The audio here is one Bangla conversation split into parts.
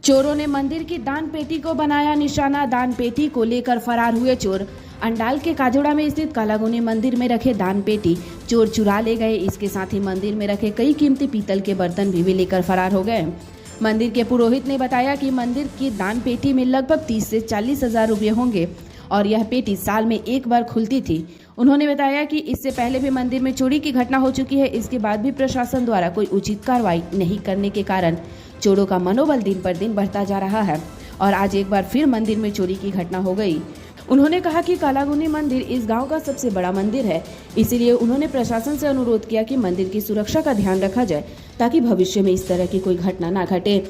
चोरों ने मंदिर की दान पेटी को बनाया निशाना। दान पेटी को लेकर फरार हुए चोर। अंडाल के काजोड़ा में स्थित कालागुनी मंदिर में रखे दान पेटी चोर चुरा ले गए। इसके साथ ही मंदिर में रखे कई कीमती पीतल के बर्तन भी लेकर फरार हो गए। मंदिर के पुरोहित ने बताया कि मंदिर की दान पेटी में लगभग 30 से 40 हजार रुपये होंगे और यह पेटी साल में एक बार खुलती थी। उन्होंने बताया कि इससे पहले भी मंदिर में चोरी की घटना हो चुकी है। इसके बाद भी प्रशासन द्वारा कोई उचित कार्रवाई नहीं करने के कारण चोरों का मनोबल दिन पर दिन बढ़ता जा रहा है और आज एक बार फिर मंदिर में चोरी की घटना हो गई। उन्होंने कहा कि कालागुनी मंदिर इस गांव का सबसे बड़ा मंदिर है, इसीलिए उन्होंने प्रशासन से अनुरोध किया कि मंदिर की सुरक्षा का ध्यान रखा जाए ताकि भविष्य में इस तरह की कोई घटना ना घटे।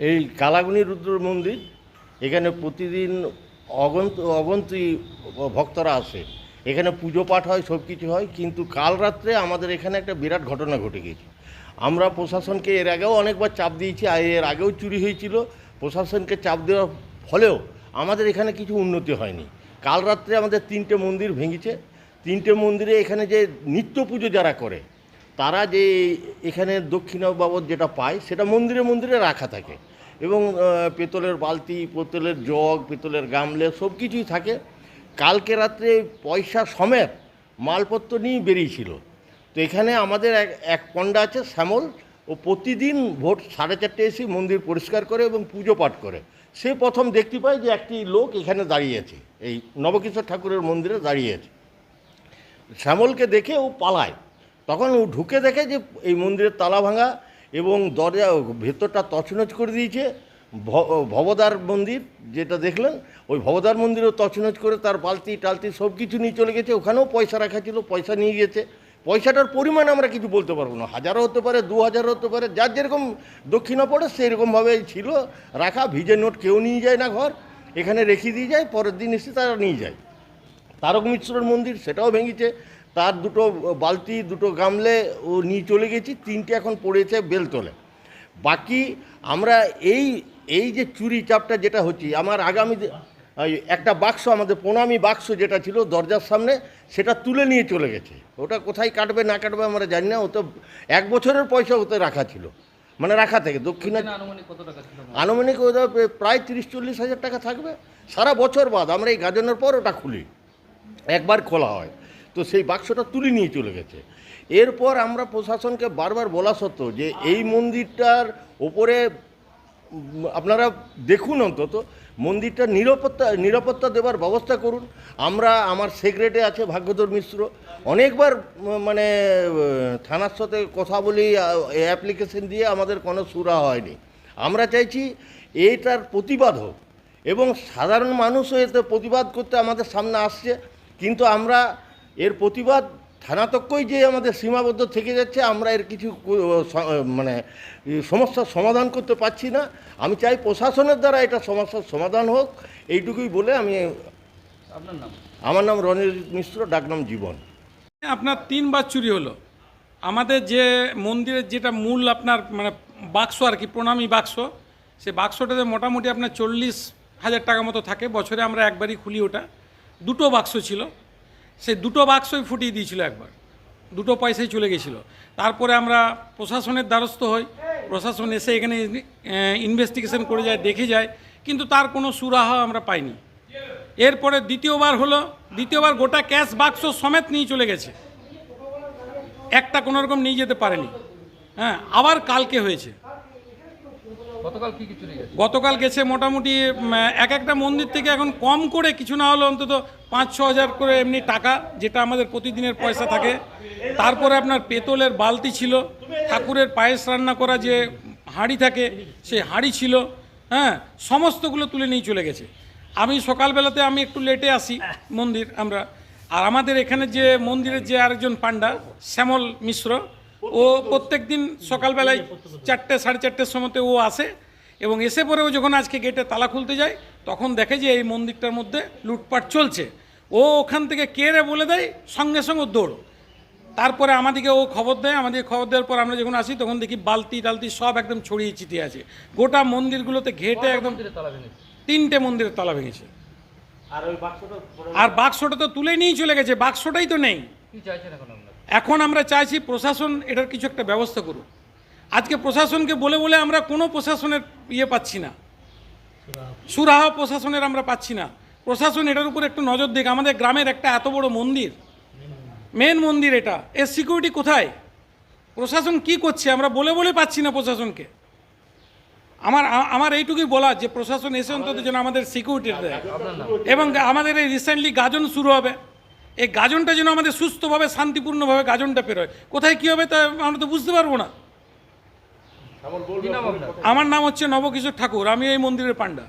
এই কালাগুনি রুদ্র মন্দির এখানে প্রতিদিন অগন্তি ভক্তরা আসে। এখানে পুজো পাঠ হয়, সব কিছু হয়, কিন্তু কাল রাত্রে আমাদের এখানে একটা বিরাট ঘটনা ঘটে গেছে। আমরা প্রশাসনকে এর আগেও অনেকবার চাপ দিয়েছি, আর এর আগেও চুরি হয়েছিল। প্রশাসনকে চাপ দেওয়ার ফলেও আমাদের এখানে কিছু উন্নতি হয়নি। কাল রাত্রে আমাদের 3টে মন্দির ভেঙেছে। 3টে মন্দিরে এখানে যে নিত্য পুজো যারা করে তারা যে এখানে দক্ষিণা বাবদ যেটা পায় সেটা মন্দিরে মন্দিরে রাখা থাকে এবং পেতলের বালতি, পেতলের জগ, পেতলের গামলে সব কিছুই থাকে। কালকে রাত্রে পয়সা সমেত মালপত্র নিয়ে বেরিয়েছিল। তো এখানে আমাদের এক পণ্ডা আছে শ্যামল, ও প্রতিদিন ভোর 4:30 এসে মন্দির পরিষ্কার করে এবং পুজো পাঠ করে। সে প্রথম দেখতে পায় যে একটি লোক এখানে দাঁড়িয়ে আছে, এই নবকিশোর ঠাকুরের মন্দিরে দাঁড়িয়ে আছে। শ্যামলকে দেখে ও পালায়। তখন ও ঢুকে দেখে যে এই মন্দিরের তালা ভাঙা এবং দরজা ভেতরটা তছনছ করে দিয়েছে। ভবদার মন্দির যেটা দেখলেন, ওই ভবদার মন্দিরও তছনছ করে তার বালতি টালতি সব কিছু নিয়ে চলে গেছে। ওখানেও পয়সা রাখা ছিল, পয়সা নিয়ে গেছে। পয়সাটার পরিমাণ আমরা কিছু বলতে পারবো না, 1000 হতে পারে, 2000 হতে পারে, যার যেরকম দক্ষিণা পড়ে সেরকমভাবে ছিল রাখা। ভিজে নোট কেউ নিয়ে যায় না, ঘর এখানে রেখে দিয়ে যায়, পরের দিন এসে তারা নিয়ে যায়। তারক মিশ্রর মন্দির সেটাও ভেঙেছে, তার 2টো বালতি 2টো গামলে ও নিয়ে চলে গেছি। 3টে এখন পড়েছে বেলতলে। বাকি আমরা এই যে চুরি চাপটা যেটা হচ্ছে, আমার আগামী একটা বাক্স, আমাদের প্রণামী বাক্স যেটা ছিল দরজার সামনে, সেটা তুলে নিয়ে চলে গেছে। ওটা কোথায় কাটবে না কাটবে আমরা জানি না। ও তো 1 বছরের পয়সা ওতে রাখা ছিল, মানে রাখা থেকে দক্ষিণা আনুমানিক ওটা প্রায় 30-40 হাজার টাকা থাকবে। সারা বছর বাদ আমরা এই গাজনের পর ওটা খুলি, একবার খোলা হয়। তো সেই বাক্সটা তুলে নিয়ে চলে গেছে। এরপর আমরা প্রশাসনকে বারবার বলা সত্ত্বেও যে এই মন্দিরটার ওপরে আপনারা দেখুন, অন্তত মন্দিরটার নিরাপত্তা দেওয়ার ব্যবস্থা করুন। আমার সেক্রেটারি আছে ভাগ্যধর মিশ্র, অনেকবার মানে থানার সাথে কথা বলি, অ্যাপ্লিকেশন দিয়ে আমাদের কোনো সুরা হয়নি। আমরা চাইছি এইটার প্রতিবাদ হোক এবং সাধারণ মানুষও এতে প্রতিবাদ করতে আমাদের সামনে আসছে, কিন্তু আমরা এর প্রতিবাদ থানাতক্কই যে আমাদের সীমাবদ্ধ থেকে যাচ্ছে। আমরা এর কিছু মানে সমস্যার সমাধান করতে পারছি না। আমি চাই প্রশাসনের দ্বারা এটা সমস্যার সমাধান হোক, এইটুকুই বলে আমি। আপনার নাম? আমার নাম রণজিৎ মিশ্র, ডাকনাম জীবন। আপনার 3 বার চুরি হলো। আমাদের যে মন্দিরের যেটা মূল আপনার মানে বাক্স আর কি, প্রণামী বাক্স, সে বাক্সটাতে মোটামুটি আপনার 40,000 টাকা মতো থাকে। বছরে আমরা একবারই খুলি ওটা। 2টো বাক্স ছিল, সেই 2টো বাক্সই ফুটিয়ে দিয়েছিল একবার, 2টো পয়সাই চলে গেছিলো। তারপরে আমরা প্রশাসনের দ্বারস্থ হই, প্রশাসন এসে এখানে ইনভেস্টিগেশন করে যায়, দেখে যায়, কিন্তু তার কোনো সুরাহা আমরা পাইনি। এরপরে দ্বিতীয়বার গোটা ক্যাশ বাক্স সমেত নিয়ে চলে গেছে, একটা কোনোরকম নিয়ে যেতে পারেনি। হ্যাঁ, আবার কালকে হয়েছে। গতকাল গেছে মোটামুটি একটা মন্দির থেকে এখন কম করে কিছু না হলো অন্তত 5-6 হাজার করে এমনি টাকা, যেটা আমাদের প্রতিদিনের পয়সা থাকে। তারপরে আপনার পেতলের বালতি ছিল, ঠাকুরের পায়েস রান্না করা যে হাঁড়ি থাকে সেই হাঁড়ি ছিল। হ্যাঁ, সমস্তগুলো তুলে নিয়ে চলে গেছে। আমি সকালবেলাতে আমি একটু লেটে আসি মন্দির আমরা, আর আমাদের এখানে যে মন্দিরের যে আরেকজন পাণ্ডা শ্যামল মিশ্র, ও প্রত্যেক দিন সকালবেলায় 4টে 4:30 সময়তে ও আসে এবং এসে পরেও যখন আজকে গেটে তালা খুলতে যায় তখন দেখে যে এই মন্দিরটার মধ্যে লুটপাট চলছে। ও ওখান থেকে কে রে বলে দেয়, সঙ্গে সঙ্গে দৌড়। তারপরে আমাদেরকে ও খবর দেয়, আমাদের খবর দেওয়ার পর আমরা যখন আসি তখন দেখি বালতি টালতি সব একদম ছড়িয়ে ছিটিয়ে আছে। গোটা মন্দিরগুলোতে ঘেটে একদম 3টে মন্দিরের তালা ভেঙেছে। আর বাক্সটা তো তুলে নিয়েই চলে গেছে, বাক্সটাই তো নেই। এখন আমরা চাইছি প্রশাসন এটার কিছু একটা ব্যবস্থা করুক। আজকে প্রশাসনকে বলে বলে আমরা কোনো প্রশাসনের পাচ্ছি না, সুরাহা প্রশাসনের আমরা পাচ্ছি না। প্রশাসন এটার উপর একটু নজর দিক। আমাদের গ্রামের একটা এত বড় মন্দির, মেন মন্দির, এটা এর সিকিউরিটি কোথায়? প্রশাসন কি করছে আমরা বলে বলে পাচ্ছি না প্রশাসনকে। আমার এইটুকুই বলা যে প্রশাসন এসে অন্তত যেন আমাদের সিকিউরিটি দেয়। এবং আমাদের এই রিসেন্টলি গাজন শুরু হবে, এই গাজনটা যেন আমাদের সুস্থভাবে শান্তিপূর্ণভাবে গাজনটা পেরোয়। কোথায় কী হবে তা আমরা তো বুঝতে পারবো না। আমার নাম হচ্ছে নবকিশোর ঠাকুর, আমি এই মন্দিরের পান্ডা।